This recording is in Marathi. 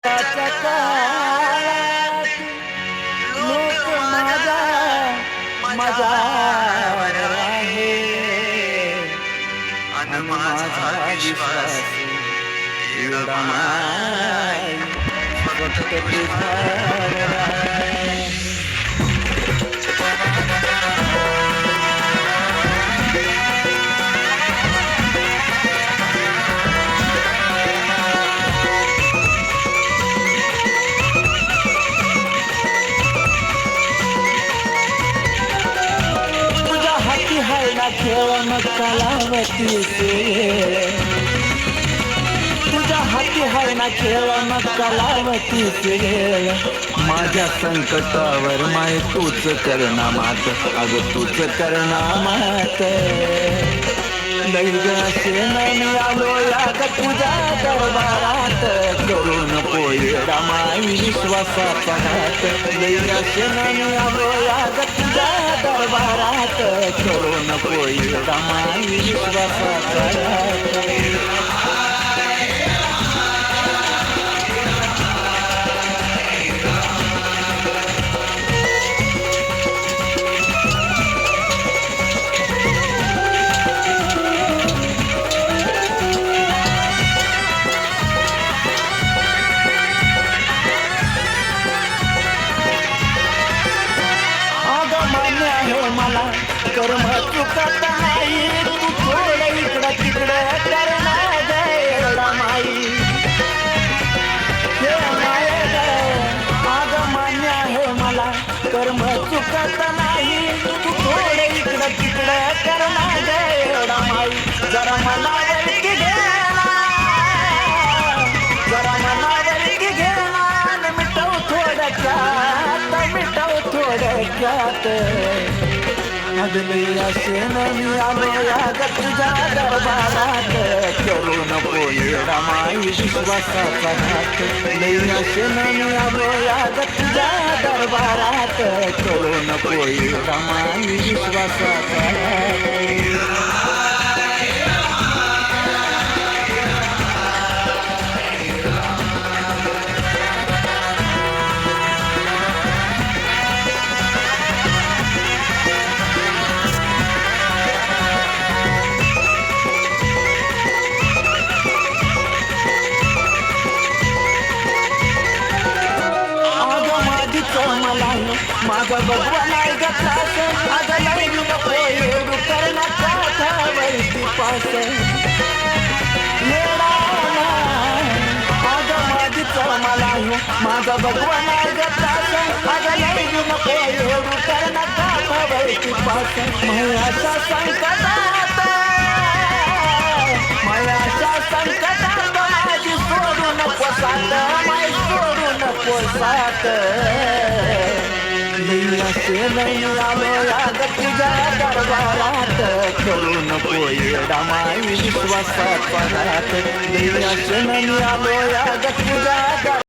त्याच्या काळात लोक माझ्यावर आहे अन माझा विश्वास एवढा माय फक्त तुझ्यावर आहे. तुझ्या हाती हाय ना खेळ कलावतीचे तुझ्या हाती हाय ना खेळ कलावतीचे माझ्या संकटावर माय तूच करना मात अग तूच करना मात लई गशेन मी आलो या ग तुझ्या दरबारात करून पोयडा माय विश्वासाचा घात लई गशेन मी आलो या ग तुझ्या दरबारात करून पोयडा माय विश्वासाचा घात. मला कर्म चुकत नाही तू थोडं इकडं तिकडं करणा गैरा माई हे माय आग मान्य आहे मला कर्म चुकत नाही तू थोडं इकडं तिकडं करणा गैरा माई जरा मनावर की घेना जरा मनावर की घेना मिटव थोडक्यात अगली असेन मी आलो या ग तुझ्या दरबारात करून पोयडा माय विश्वासाचा घात लई असेन मी आलो या ग तुझ्या दरबारात करून पोयडा माय विश्वासाचा घात. माझा भगवान आहे गत्रास आज लई नको एवढू करणा काठावरती पास येडा आज माझीच मला माझा भगवान आहे गत्रास आज लई नको एवढू करणा काठावरती पास मयाच्या संकटात माझी सोडू नको साथ माय सोडू नको साथ नाही आलो या ग तुझ्या दरबारात करून पोयडा माय विश्वासाचा घात नाही आलो या ग तुझ्या